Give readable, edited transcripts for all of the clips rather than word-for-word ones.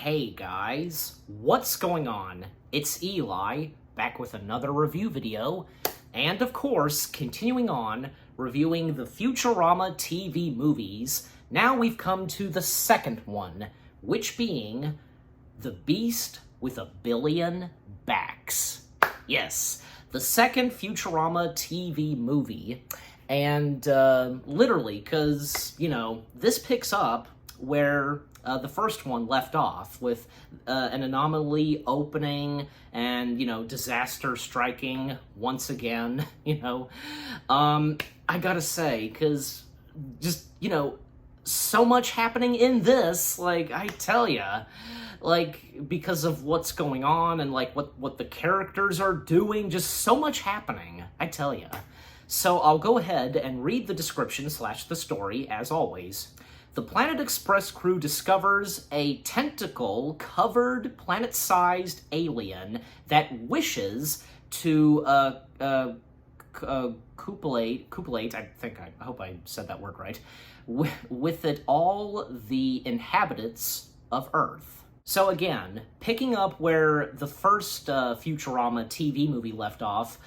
Hey guys, what's going on? It's Eli, back with another review video, and of course, continuing on, reviewing the Futurama TV movies. Now we've come to the second one, which being The Beast with a Billion Backs. Yes, the second Futurama TV movie, and literally, because, this picks up where the first one left off, with an anomaly opening and, disaster striking once again, I gotta say, because just, so much happening in this, I tell ya, because of what's going on and, what the characters are doing, just so much happening, I tell ya. So I'll go ahead and read the description / the story, as always. The Planet Express crew discovers a tentacle-covered, planet-sized alien that wishes to copulate, I hope I said that word right, with it all the inhabitants of Earth. So again, picking up where the first Futurama TV movie left off,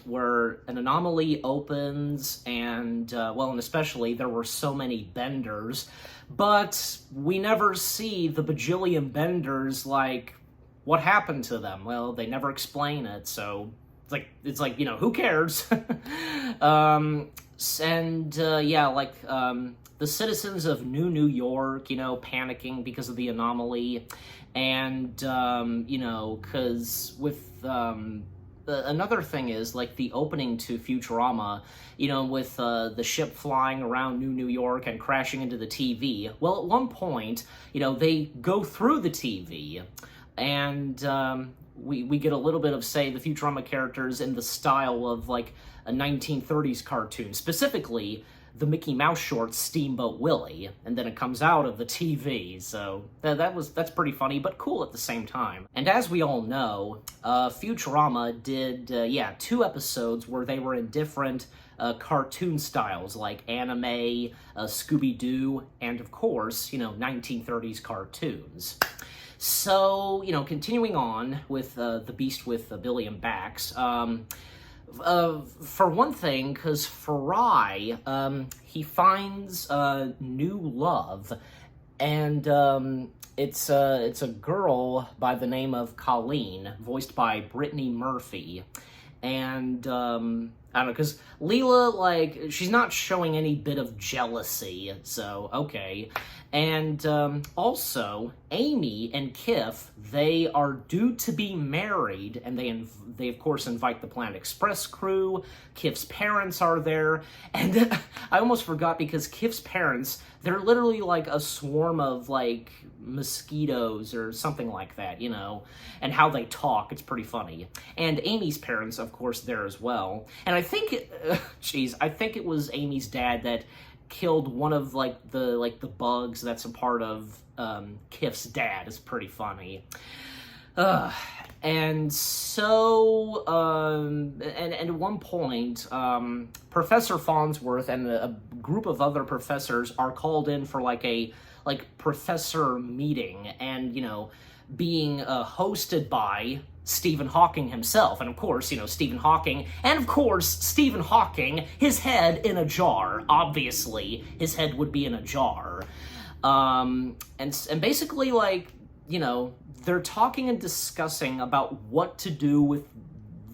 where an anomaly opens and, and especially there were so many benders, but we never see the bajillion benders, what happened to them? Well, they never explain it, so it's like, who cares? The citizens of New York, panicking because of the anomaly, and, because with, another thing is, the opening to Futurama, with the ship flying around New York and crashing into the TV, well, at one point, they go through the TV, and, we get a little bit of, say, the Futurama characters in the style of, a 1930s cartoon, specifically the Mickey Mouse short Steamboat Willie, and then it comes out of the TV, so that's pretty funny, but cool at the same time. And as we all know, Futurama did, 2 episodes where they were in different cartoon styles, like anime, Scooby-Doo, and of course, 1930s cartoons. So, continuing on with The Beast with a Billion Backs, for one thing, because Fry, he finds new love, and it's a girl by the name of Colleen, voiced by Brittany Murphy, and I don't know, because Leela, she's not showing any bit of jealousy, so okay. And also, Amy and Kif, they are due to be married, and they of course invite the Planet Express crew. Kif's parents are there, and I almost forgot, because Kif's parents, they're literally a swarm of mosquitoes or something like that, and how they talk, it's pretty funny. And Amy's parents, of course, there as well. And I think, I think it was Amy's dad that killed one of the bugs that's a part of Kif's dad. Is pretty funny. And so and at one point, Professor Farnsworth and a group of other professors are called in for a professor meeting, and being hosted by Stephen Hawking himself, and of course, Stephen Hawking, and of course, Stephen Hawking, his head in a jar, obviously, his head would be in a jar, and basically, they're talking and discussing about what to do with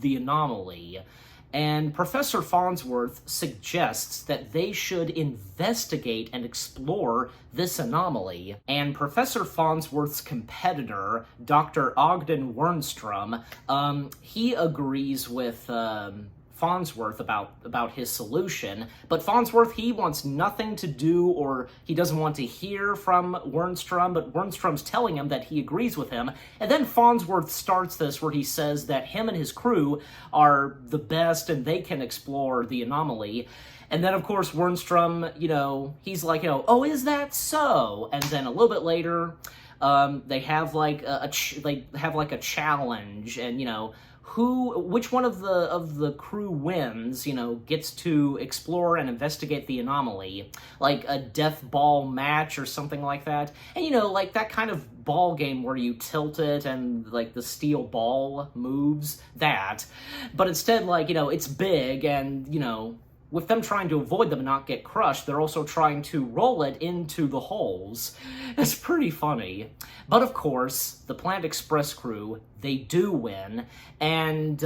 the anomaly, and Professor Farnsworth suggests that they should investigate and explore this anomaly. And Professor Farnsworth's competitor, Dr. Ogden Wernstrom, he agrees with Farnsworth about his solution, but Farnsworth, he wants nothing to do, or he doesn't want to hear from Wernstrom, but Wernstrom's telling him that he agrees with him, and then Farnsworth starts this where he says that him and his crew are the best and they can explore the anomaly. And then, of course, Wernstrom, he's like, oh, is that so? And then a little bit later, they have a challenge, and which one of the crew wins, gets to explore and investigate the anomaly, like a death ball match or something like that. And, that kind of ball game where you tilt it and, like, the steel ball moves, that. But instead, like, it's big and, with them trying to avoid them and not get crushed, they're also trying to roll it into the holes. It's pretty funny. But of course, the Planet Express crew, they do win, and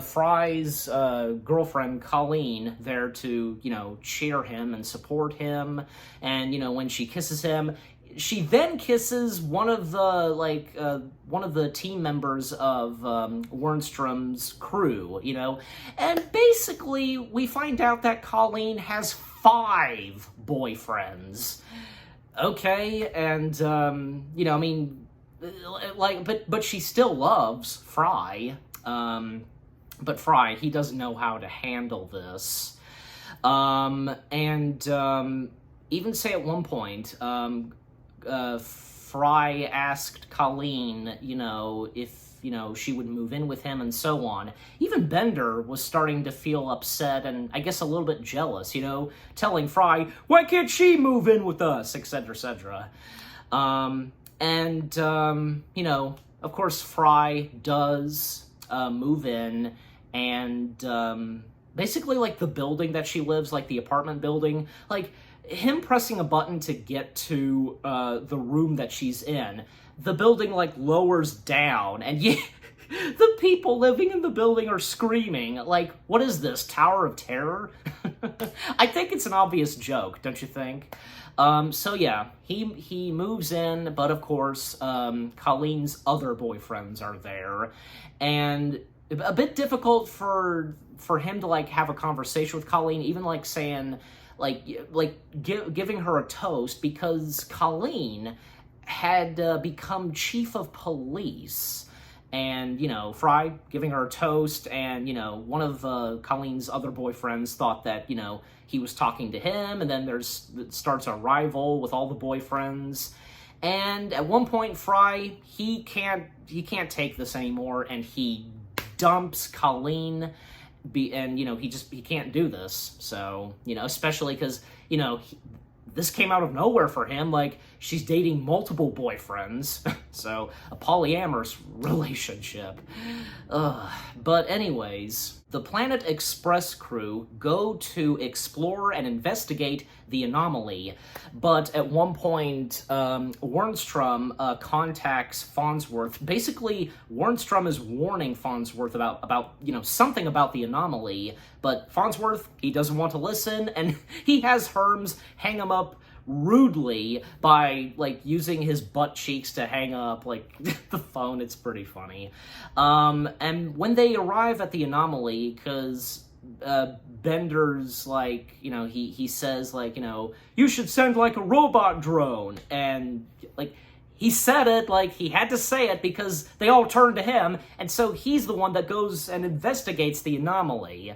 Fry's girlfriend, Colleen, there to, cheer him and support him, and, when she kisses him, she then kisses one of the team members of Wernstrom's crew, and basically we find out that Colleen has 5 boyfriends. Okay, and but she still loves Fry. But Fry, he doesn't know how to handle this. Even say at one point, Fry asked Colleen, if, she would move in with him and so on. Even Bender was starting to feel upset and I guess a little bit jealous, telling Fry, why can't she move in with us, etc., etc. Of course, Fry does move in, and basically, like, the building that she lives, like the apartment building, like, him pressing a button to get to the room that she's in, the building, like, lowers down, and the people living in the building are screaming. Like, what is this, Tower of Terror? I think it's an obvious joke, don't you think? So yeah, he moves in, but of course, Colleen's other boyfriends are there, and a bit difficult for him to, like, have a conversation with Colleen, even, like, saying, giving her a toast, because Colleen had become chief of police, and, Fry giving her a toast, and, one of Colleen's other boyfriends thought that, he was talking to him, and then starts a rival with all the boyfriends, and at one point, Fry, he can't take this anymore, and he dumps Colleen, he can't do this, so, especially because, this came out of nowhere for him, like, she's dating multiple boyfriends, so, a polyamorous relationship. But anyways, the Planet Express crew go to explore and investigate the anomaly, but at one point, Wernstrom contacts Farnsworth. Basically, Wernstrom is warning Farnsworth about something about the anomaly, but Farnsworth, he doesn't want to listen, and he has Herms hang him up rudely by, like, using his butt cheeks to hang up, like, the phone. It's pretty funny. And when they arrive at the anomaly, because Bender's, like, he says, like, you should send, like, a robot drone, and, like, he said it, like, he had to say it because they all turned to him, and so he's the one that goes and investigates the anomaly.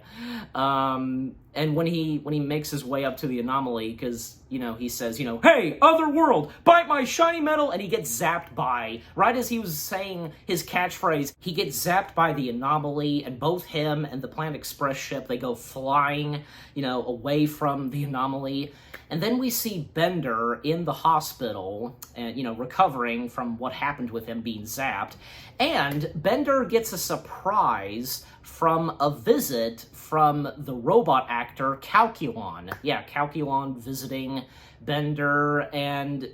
And when he makes his way up to the anomaly, because, he says, hey, other world, bite my shiny metal, and he gets zapped by, right as he was saying his catchphrase, he gets zapped by the anomaly, and both him and the Planet Express ship, they go flying, away from the anomaly. And then we see Bender in the hospital, and, recovering from what happened with him being zapped. And Bender gets a surprise from a visit from the robot actor Calculon. Yeah, Calculon visiting Bender, and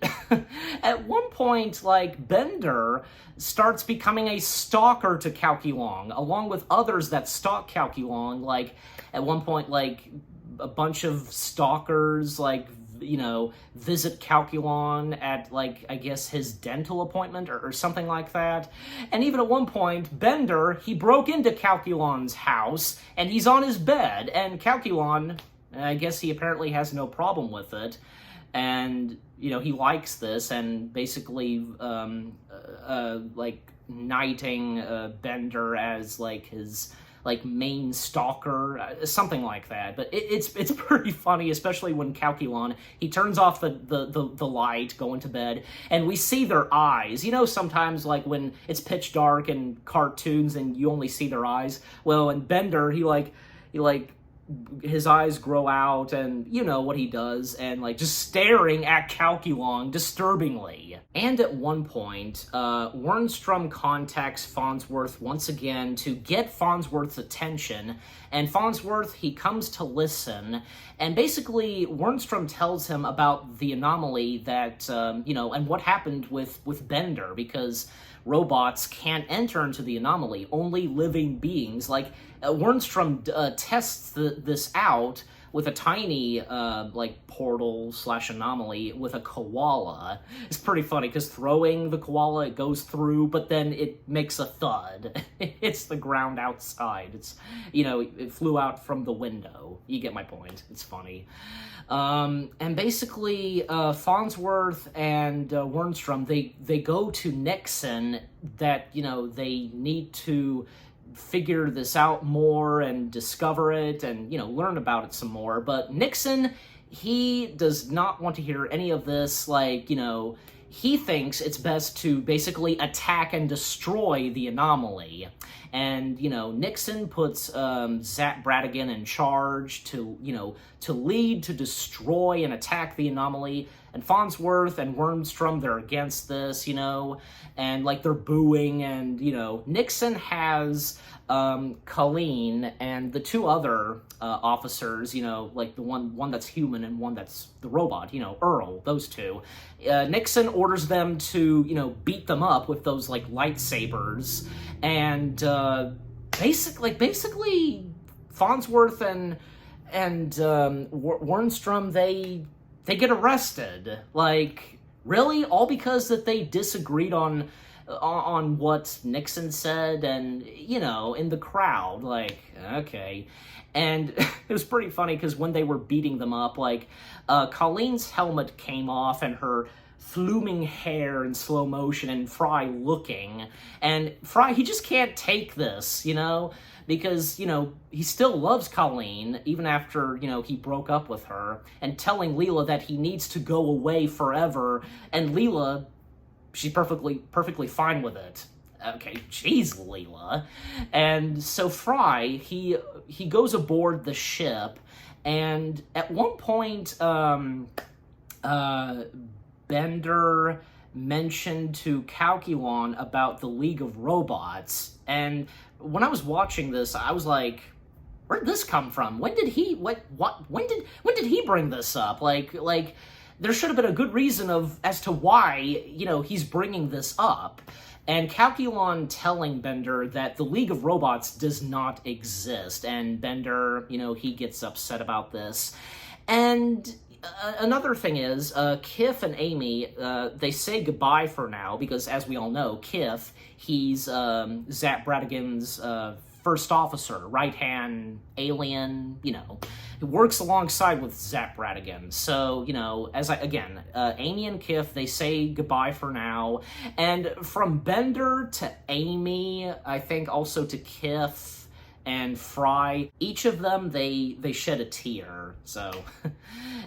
at one point, like, Bender starts becoming a stalker to Calculon, along with others that stalk Calculon. Like, at one point, like, a bunch of stalkers, like, visit Calculon at, like, I guess his dental appointment or something like that. And even at one point, Bender, he broke into Calculon's house, and he's on his bed, and Calculon, I guess he apparently has no problem with it, and, he likes this, and basically, like, knighting Bender as, like, his, like, main stalker, something like that. But it's pretty funny, especially when Calculon, he turns off the light going to bed, and we see their eyes. Sometimes, like, when it's pitch dark in cartoons and you only see their eyes, well, and Bender, he his eyes grow out, and you know what he does, and like just staring at Calculon disturbingly. And at one point, Wernstrom contacts Farnsworth once again to get Farnsworth's attention, and Farnsworth, he comes to listen, and basically Wernstrom tells him about the anomaly that, you know, and what happened with Bender, because robots can't enter into the anomaly, only living beings. Like, Wernstrom tests this out with a tiny, like, portal/anomaly with a koala. It's pretty funny, because throwing the koala, it goes through, but then it makes a thud. It hits the ground outside. It's, you know, it flew out from the window. You get my point. It's funny. And basically, Farnsworth and Wernstrom, they go to Nixon that, you know, they need to figure this out more and discover it and, you know, learn about it some more. But Nixon, he does not want to hear any of this. Like, you know, he thinks it's best to basically attack and destroy the anomaly. And, you know, Nixon puts Zap Brannigan in charge to, you know, to lead, to destroy and attack the anomaly. And Farnsworth and Wernstrom, they're against this, you know, and, like, they're booing, and, you know, Nixon has Colleen and the two other officers, you know, like the one that's human and one that's the robot, you know, Earl, those two. Nixon orders them to, you know, beat them up with those, like, lightsabers, and basically Farnsworth and Wernstrom, they get arrested. Like, really? All because that they disagreed on what Nixon said, and, you know, in the crowd, like, okay. And it was pretty funny, because when they were beating them up, like, Colleen's helmet came off, and her fluming hair in slow motion, and Fry looking, and Fry, he just can't take this, you know, because, you know, he still loves Colleen, even after, you know, he broke up with her, and telling Leela that he needs to go away forever, and Leela, she's perfectly fine with it. Okay, jeez, Leela. And so Fry, he goes aboard the ship, and at one point, Bender mentioned to Calculon about the League of Robots, and when I was watching this, I was like, where'd this come from? When did he when did he bring this up? Like there should have been a good reason as to why, you know, he's bringing this up. And Calculon telling Bender that the League of Robots does not exist, and Bender, you know, he gets upset about this. And another thing is, Kif and Amy, they say goodbye for now, because as we all know, Kif, he's Zap Brannigan's first officer, right-hand alien, you know, who works alongside with Zap Brannigan. So, you know, Amy and Kif, they say goodbye for now. And from Bender to Amy, I think also to Kif and Fry, each of them, they shed a tear. So,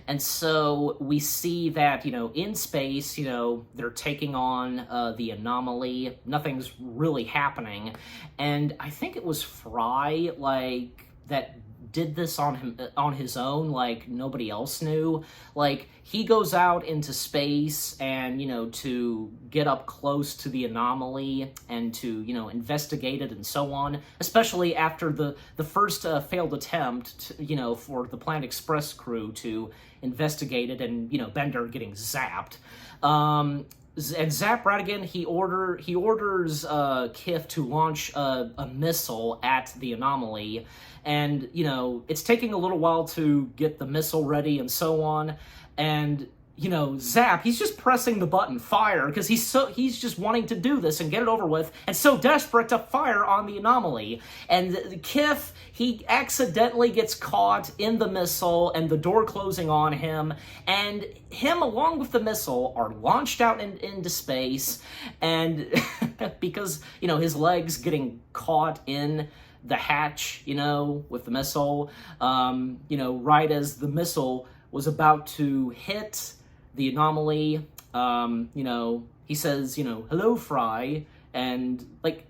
and so we see that, you know, in space, you know, they're taking on the anomaly. Nothing's really happening. And I think it was Fry, like, that did this on his own, like nobody else knew. Like, he goes out into space and, you know, to get up close to the anomaly and to, you know, investigate it and so on, especially after the first failed attempt, you know, for the Planet Express crew to investigate it, and, you know, Bender getting zapped. And Zap Brannigan, he orders Kif to launch a missile at the anomaly, and, you know, it's taking a little while to get the missile ready and so on, and, you know, Zap, he's just pressing the button, fire, because he's just wanting to do this and get it over with, and so desperate to fire on the anomaly. And Kif, he accidentally gets caught in the missile and the door closing on him, and him along with the missile are launched out into space, and because, you know, his legs getting caught in the hatch, you know, with the missile, you know, right as the missile was about to hit the anomaly, you know, he says, you know, hello, Fry, and, like,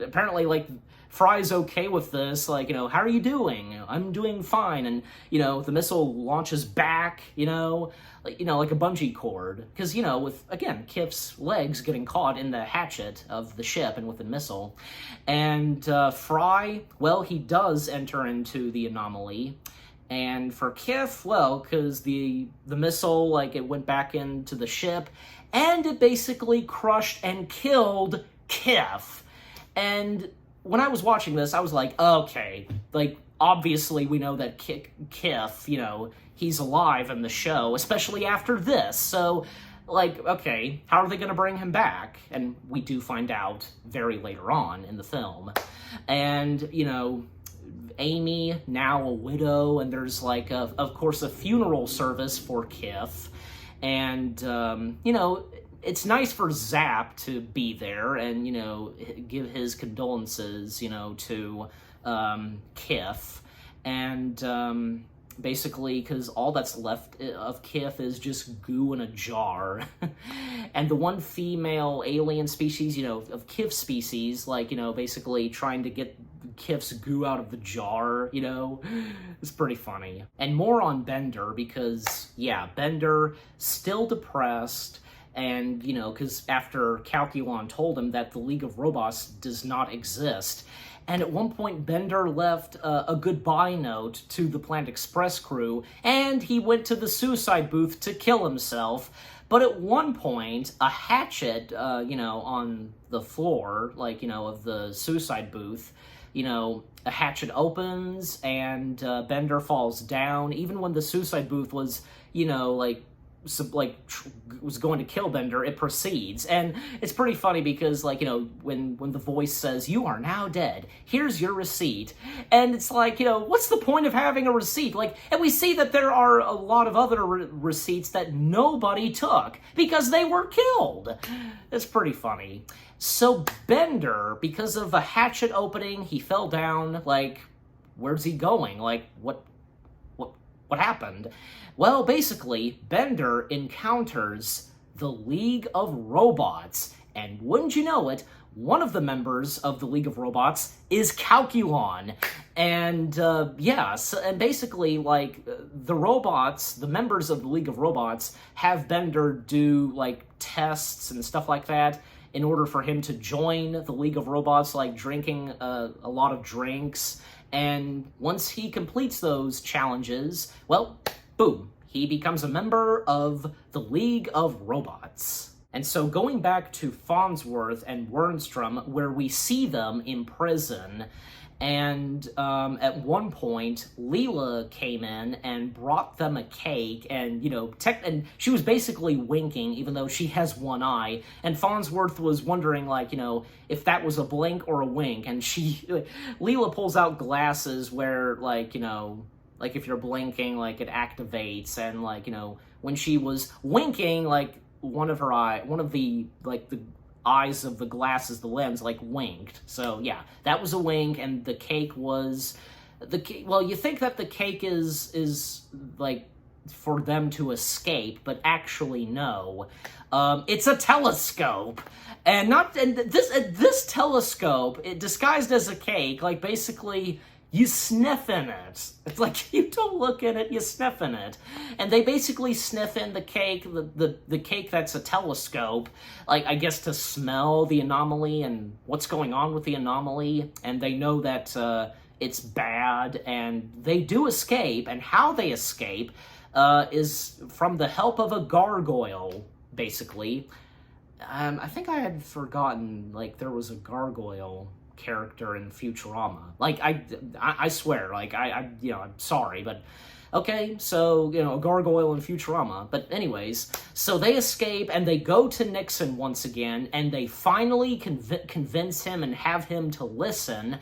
apparently, like, Fry's okay with this, like, how are you doing? I'm doing fine, and, the missile launches back, like a bungee cord, because, with, again, Kif's legs getting caught in the hatchet of the ship and with the missile, and Fry, well, he does enter into the anomaly, and for Kif, well, because the missile, like, it went back into the ship, and it basically crushed and killed Kif, and when I was watching this, I was like, okay, like, obviously we know that Kif, he's alive in the show, especially after this, so, like, okay, how are they going to bring him back? And we do find out very later on in the film. And, Amy, now a widow, and there's, like, of course, a funeral service for Kif, and, it's nice for Zap to be there and, give his condolences, to Kif. And basically, because all that's left of Kif is just goo in a jar. And the one female alien species, of Kif's species, like, basically trying to get Kif's goo out of the jar, it's pretty funny. And more on Bender, because, yeah, Bender, still depressed. And, because after Calculon told him that the League of Robots does not exist. And at one point, Bender left a goodbye note to the Planet Express crew, and he went to the suicide booth to kill himself. But at one point, a hatchet, on the floor, like, of the suicide booth, a hatchet opens, and Bender falls down. Even when the suicide booth was, was going to kill Bender, it proceeds. And it's pretty funny because, like, when the voice says, "You are now dead, here's your receipt," and it's like, what's the point of having a receipt? Like, and we see that there are a lot of other receipts that nobody took because they were killed. It's pretty funny. So Bender, because of a hatchet opening, he fell down. Like, where's he going? Like, what happened? Well, basically, Bender encounters the League of Robots, and wouldn't you know it, one of the members of the League of Robots is Calculon. And, and basically, like, the robots, the members of the League of Robots, have Bender do, like, tests and stuff like that in order for him to join the League of Robots, like drinking a lot of drinks. And once he completes those challenges, well, boom, he becomes a member of the League of Robots. And so going back to Farnsworth and Wernstrom, where we see them in prison, and at one point, Leela came in and brought them a cake, and, and she was basically winking, even though she has one eye, and Farnsworth was wondering, like, if that was a blink or a wink, and Leela pulls out glasses where, like, like, if you're blinking, like, it activates, and, like, when she was winking, like, one of the eyes of the glasses, the lens, like, winked. So, yeah, that was a wink, and the cake was... well, you think that the cake is like, for them to escape, but actually, no. It's a telescope! And this telescope, it disguised as a cake, like, basically... you sniff in it. It's like, you don't look in it, you sniff in it. And they basically sniff in the cake, the cake that's a telescope, like, I guess to smell the anomaly and what's going on with the anomaly. And they know that it's bad, and they do escape. And how they escape is from the help of a gargoyle, basically. I think I had forgotten, like, there was a gargoyle character in Futurama. Like, I swear, like, I'm sorry, but okay, so, a gargoyle in Futurama. But anyways, so they escape, and they go to Nixon once again, and they finally convince him and have him to listen.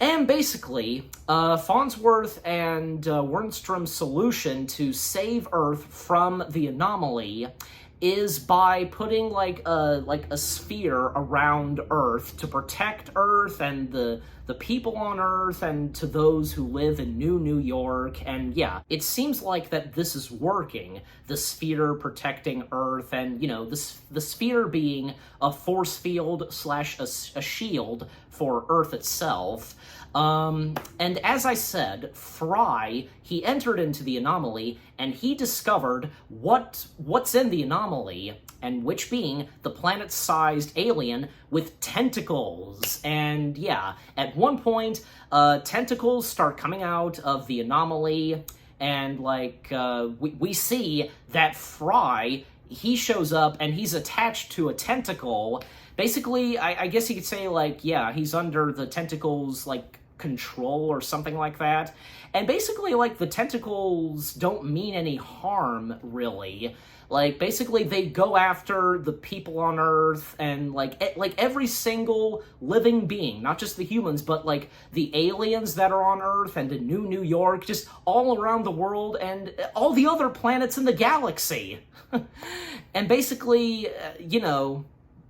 And basically, Farnsworth and Wernstrom's solution to save Earth from the anomaly is by putting like a sphere around Earth to protect Earth and the people on Earth and to those who live in New York. And yeah, it seems like that this is working. The sphere protecting Earth, and the sphere being a force field slash a shield for Earth itself. And as I said, Fry, he entered into the anomaly, and he discovered what's in the anomaly, and which being the planet-sized alien with tentacles. And yeah, at one point, tentacles start coming out of the anomaly, and we see that Fry, he shows up, and he's attached to a tentacle. Basically, I guess you could say, yeah, he's under the tentacles, control or something like that. And basically, the tentacles don't mean any harm, really. Basically, they go after the people on Earth and, every single living being, not just the humans, but, the aliens that are on Earth and in New York, just all around the world, and all the other planets in the galaxy. And basically,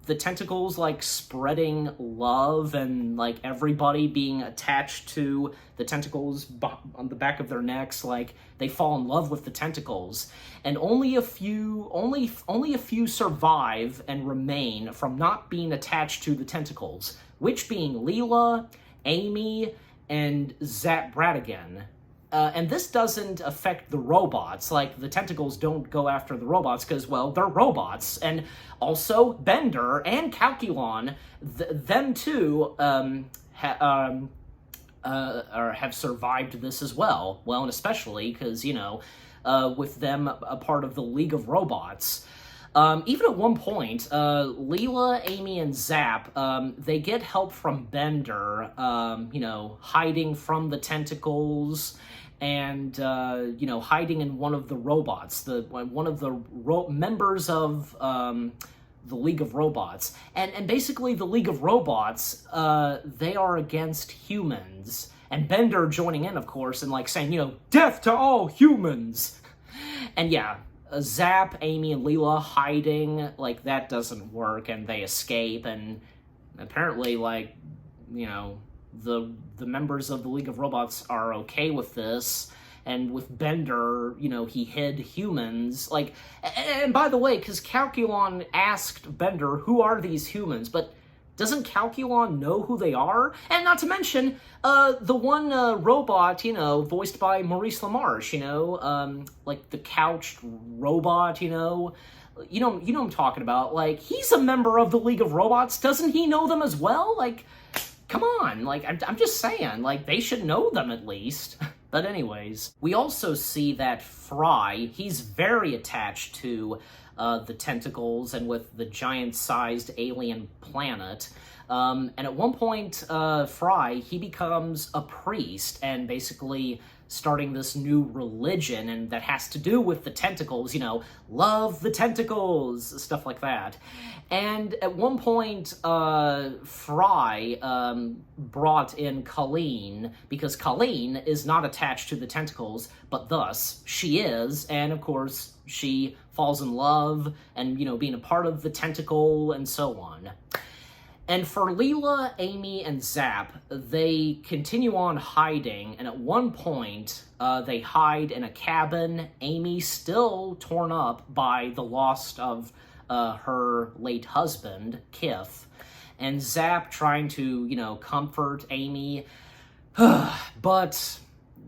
the tentacles, spreading love and, everybody being attached to the tentacles on the back of their necks, they fall in love with the tentacles. And only a few survive and remain from not being attached to the tentacles, which being Leela, Amy, and Zap Bradigan. And this doesn't affect the robots. The tentacles don't go after the robots because, well, they're robots. And also, Bender and Calculon, them too, have survived this as well. Well, and especially because, with them a part of the League of Robots. Even at one point, Leela, Amy, and Zap, they get help from Bender, hiding from the tentacles, and, hiding in one of the robots, one of the members of the League of Robots. And basically, the League of Robots, they are against humans. And Bender joining in, of course, and, saying, death to all humans! And yeah, Zap, Amy, and Leela hiding, that doesn't work, and they escape, and apparently, the members of the League of Robots are okay with this, and with Bender, he hid humans, and by the way, because Calculon asked Bender, who are these humans, but doesn't Calculon know who they are? And not to mention, the one robot, voiced by Maurice LaMarche, the couched robot, you know what I'm talking about. He's a member of the League of Robots. Doesn't he know them as well? Come on. I'm just saying, they should know them at least. But anyways, we also see that Fry, he's very attached to the tentacles and with the giant-sized alien planet. And at one point, Fry, he becomes a priest and basically starting this new religion, and that has to do with the tentacles, love the tentacles, stuff like that. And at one point, Fry brought in Colleen, because Colleen is not attached to the tentacles, but thus she is, and of course, she falls in love, and, being a part of the tentacle, and so on. And for Leela, Amy, and Zap, they continue on hiding, and at one point, they hide in a cabin, Amy still torn up by the loss of her late husband, Kif, and Zap trying to, comfort Amy, but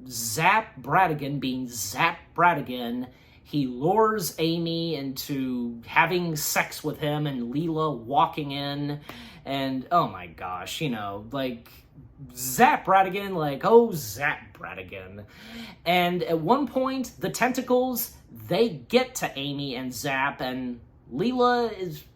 Zap Bradigan, being Zap Bradigan, he lures Amy into having sex with him, and Leela walking in, and oh my gosh, Zap Bradigan, oh Zap Bradigan. And at one point, the tentacles, they get to Amy and Zap, and Leela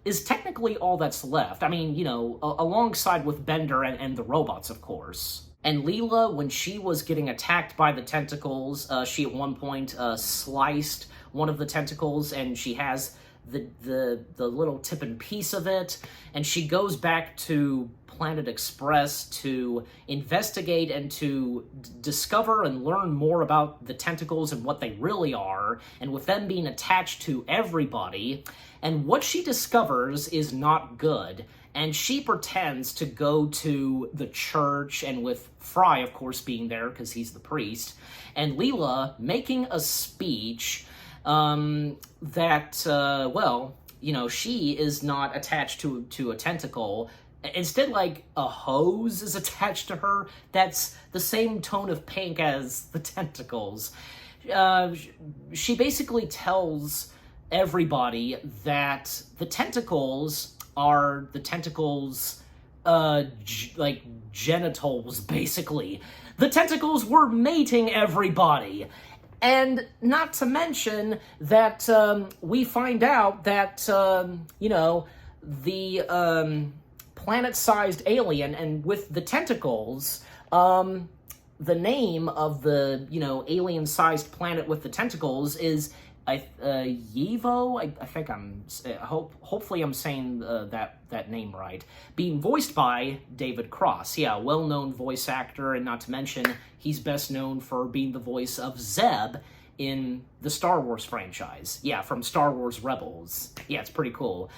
is technically all that's left. I mean, alongside with Bender and the robots, of course. And Leela, when she was getting attacked by the tentacles, she at one point sliced one of the tentacles, and she has the little tip and piece of it, and she goes back to Planet Express to investigate and to discover and learn more about the tentacles and what they really are, and with them being attached to everybody. and what she discovers is not good. And she pretends to go to the church, and with Fry, of course, being there because he's the priest, and Leela making a speech that, well, you know, she is not attached to a tentacle. Instead, like, a hose is attached to her that's the same tone of pink as the tentacles. She basically tells everybody that the tentacles are the tentacles, like, genitals, basically. The tentacles were mating everybody. And not to mention that we find out that, you know, the planet-sized alien, and with the tentacles, the name of the, you know, alien-sized planet with the tentacles is Yevo. I think hopefully I'm saying that name right. Being voiced by David Cross. Yeah, well-known voice actor, and not to mention he's best known for being the voice of Zeb in the Star Wars franchise. Yeah, from Star Wars Rebels. Yeah, it's pretty cool.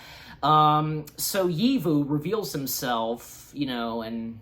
So Yevu reveals himself, you know, and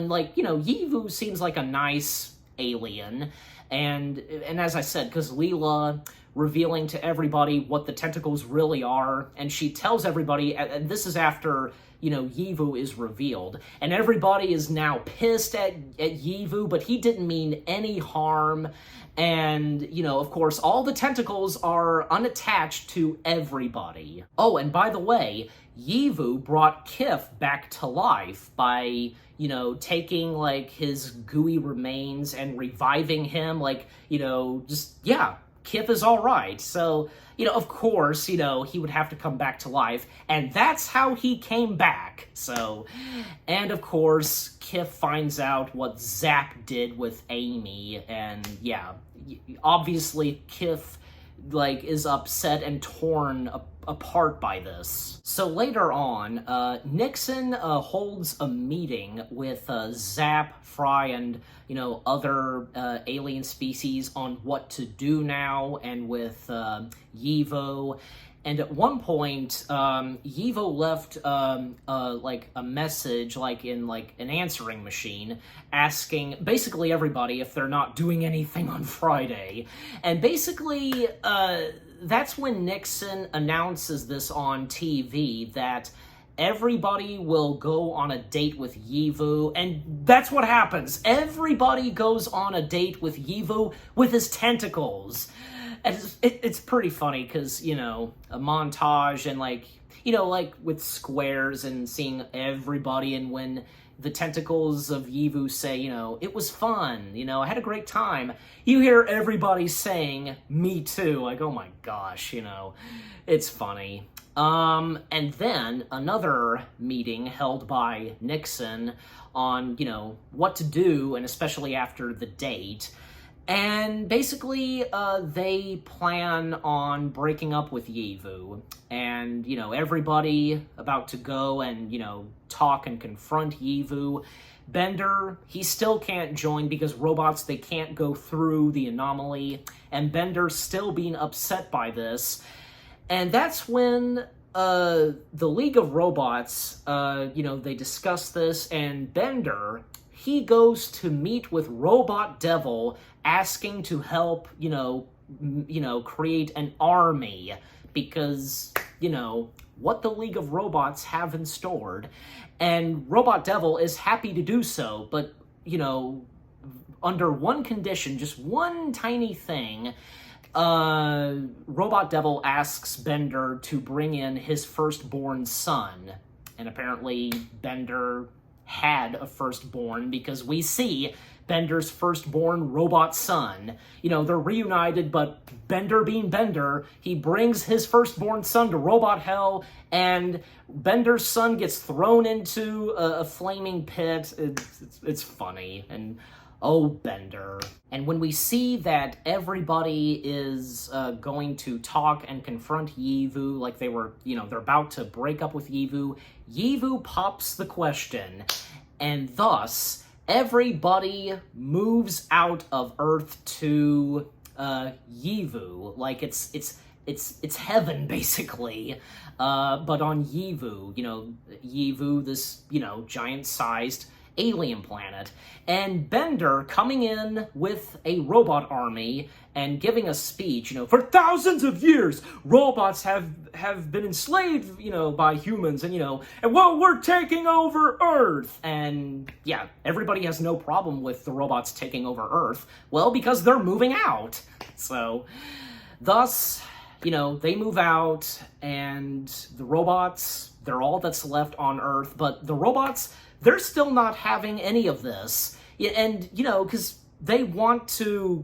like, you know, Yevu seems like a nice alien, and as I said, because Leela revealing to everybody what the tentacles really are, and she tells everybody, and this is after, you know, Yevu is revealed, and everybody is now pissed at Yevu, but he didn't mean any harm, and, you know, of course, all the tentacles are unattached to everybody. Oh, and by the way, Yevu brought Kif back to life by, you know, taking, like, his gooey remains and reviving him, like, you know, just, yeah, Kif is all right. So, you know, of course, you know, he would have to come back to life, and that's how he came back. So, and of course, Kif finds out what Zap did with Amy, and yeah, obviously Kif, like, is upset and torn apart by this. So later on, Nixon holds a meeting with Zap, Fry, and, you know, other alien species on what to do now, and with Yevo. And at one point, Yevo left like a message, like in like an answering machine, asking basically everybody if they're not doing anything on Friday. And basically, that's when Nixon announces this on TV, that everybody will go on a date with Yevu, and that's what happens. Everybody goes on a date with Yevu with his tentacles. And it's pretty funny, because, you know, a montage, and, like, you know, like with squares and seeing everybody, and when the tentacles of Yevu say, you know, it was fun, you know, I had a great time, you hear everybody saying, me too, like, oh my gosh, you know, it's funny. And then another meeting held by Nixon on, you know, what to do, and especially after the date. And basically, they plan on breaking up with Yevu. And, you know, everybody about to go and, you know, talk and confront Yevu. Bender, he still can't join because robots, they can't go through the anomaly. And Bender's still being upset by this. And that's when the League of Robots, you know, they discuss this, and Bender, he goes to meet with Robot Devil, asking to help, you know, create an army, because, you know, what the League of Robots have in store. And Robot Devil is happy to do so, but, you know, under one condition, just one tiny thing. Robot Devil asks Bender to bring in his firstborn son, and apparently Bender had a firstborn, because we see Bender's firstborn robot son. You know, they're reunited, but Bender being Bender, he brings his firstborn son to Robot Hell, and Bender's son gets thrown into a flaming pit. It's funny, and oh, Bender. And when we see that everybody is going to talk and confront Yevu, like they were, you know, they're about to break up with Yevu, Yevu pops the question, and thus everybody moves out of Earth to Yevu. Like, it's it's heaven, basically. But on Yivu, Yivu, this, giant-sized alien planet. And Bender coming in with a robot army and giving a speech, for thousands of years, robots have been enslaved, by humans, and well, we're taking over Earth. And yeah, everybody has no problem with the robots taking over Earth. Well, because they're moving out. So, thus, they move out, and the robots, they're all that's left on Earth, but the robots, they're still not having any of this. And, because they want to,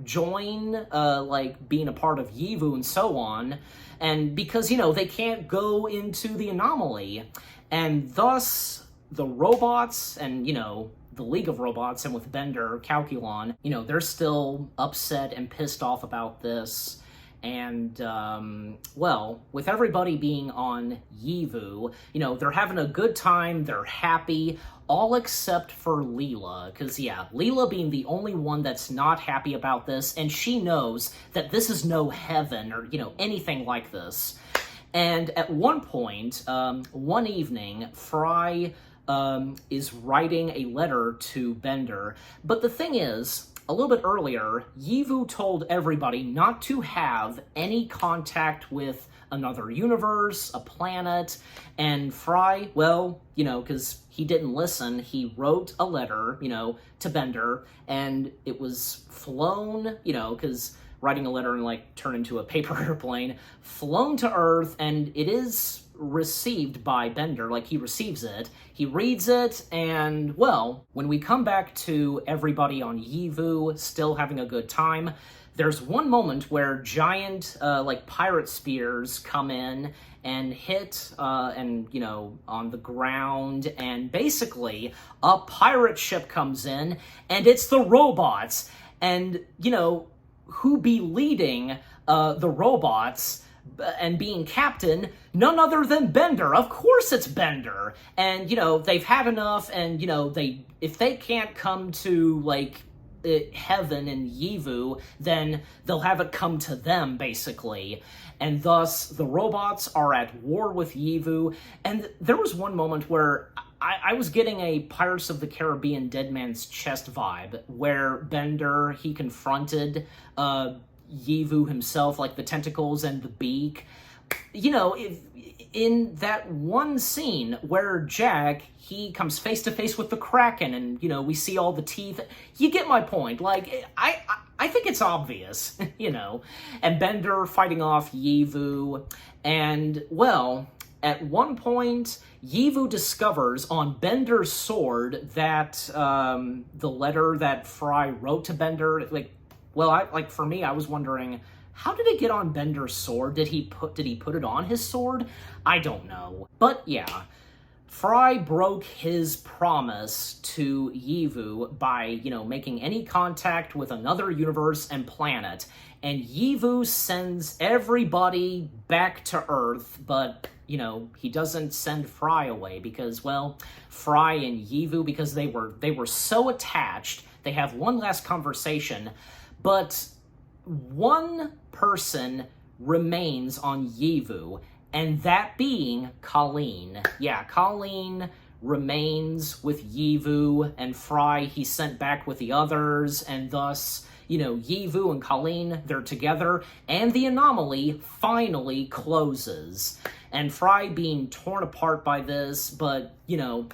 join, being a part of Yivu and so on, and because, they can't go into the anomaly. And thus, the robots and, the League of Robots, and with Bender, Calculon, they're still upset and pissed off about this. And, well, with everybody being on Yivu, they're having a good time, they're happy, all except for Leela. Because, yeah, Leela being the only one that's not happy about this, and she knows that this is no heaven or, anything like this. And at one point, one evening, Fry is writing a letter to Bender. But the thing is, a little bit earlier, Yivu told everybody not to have any contact with another universe, a planet, and Fry, well, because he didn't listen, he wrote a letter, to Bender, and it was flown, because writing a letter and, turn into a paper airplane, flown to Earth, and it is received by Bender, he receives it, he reads it, and, well, when we come back to everybody on Yivu still having a good time, there's one moment where giant, pirate spears come in and hit, on the ground, and basically, a pirate ship comes in, and it's the robots, and, who be leading, the robots, and being captain, none other than Bender. Of course it's Bender. And, they've had enough, and, if they can't come to, heaven in Yivu, then they'll have it come to them, basically. And thus, the robots are at war with Yivu, and there was one moment where I was getting a Pirates of the Caribbean Dead Man's Chest vibe, where Bender, he confronted, Yivu himself, the tentacles and the beak. In that one scene where Jack, he comes face to face with the Kraken, and, we see all the teeth. You get my point. I think it's obvious, And Bender fighting off Yivu, and, well, at one point, Yivu discovers on Bender's sword that, the letter that Fry wrote to Bender, well, for me, I was wondering, how did it get on Bender's sword? Did he put it on his sword? I don't know. But yeah, Fry broke his promise to Yivu by, making any contact with another universe and planet. And Yivu sends everybody back to Earth, but, he doesn't send Fry away because, well, Fry and Yivu, because they were so attached, they have one last conversation. But one person remains on Yivu, and that being Colleen. Yeah, Colleen remains with Yivu, and Fry, he's sent back with the others, and thus, Yivu and Colleen, they're together, and the anomaly finally closes. And Fry being torn apart by this, but,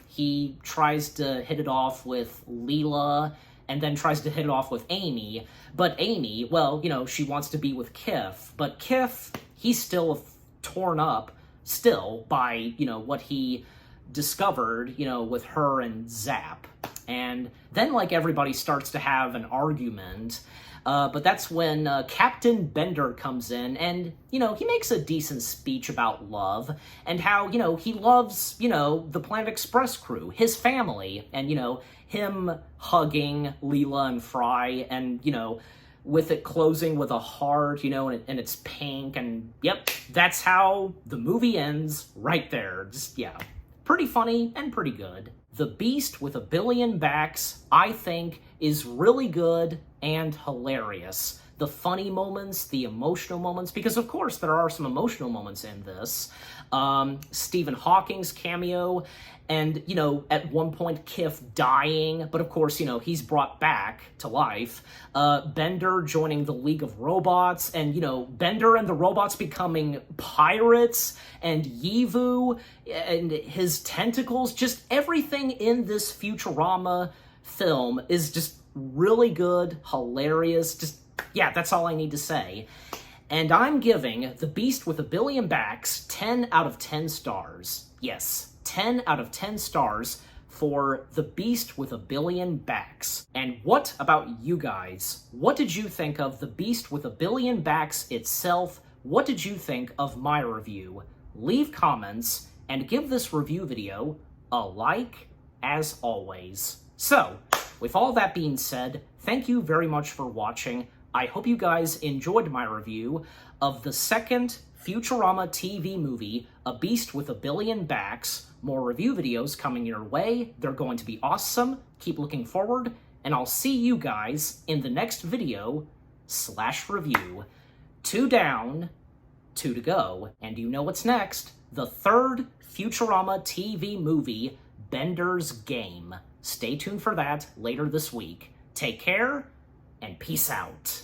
he tries to hit it off with Leela, and then tries to hit it off with Amy. But Amy, well, she wants to be with Kif. But Kif, he's still torn up, still, by, what he discovered, with her and Zap. And then, everybody starts to have an argument. But that's when Captain Bender comes in, and, he makes a decent speech about love, and how, he loves, the Planet Express crew, his family, and, him hugging Leela and Fry, and, with it closing with a heart, and it's pink, and, yep, that's how the movie ends right there. Just, yeah, pretty funny and pretty good. The Beast with a Billion Backs, I think, is really good and hilarious. the funny moments, the emotional moments, because of course there are some emotional moments in this. Stephen Hawking's cameo, and, you know, at one point Kif dying, but of course, you know, he's brought back to life. Bender joining the League of Robots, and, you know, Bender and the robots becoming pirates, and Yivu and his tentacles, just everything in this Futurama film is just really good, hilarious, just, yeah, that's all I need to say. And I'm giving The Beast with a Billion Backs 10 out of 10 stars. Yes, 10 out of 10 stars for The Beast with a Billion Backs. And what about you guys? What did you think of The Beast with a Billion Backs itself? What did you think of my review? Leave comments and give this review video a like, as always. So, with all that being said, thank you very much for watching. I hope you guys enjoyed my review of the second Futurama TV movie, A Beast with a Billion Backs. More review videos coming your way. They're going to be awesome. Keep looking forward, and I'll see you guys in the next video / review. 2 down, 2 to go. And you know what's next? The third Futurama TV movie, Bender's Game. Stay tuned for that later this week. Take care, and peace out.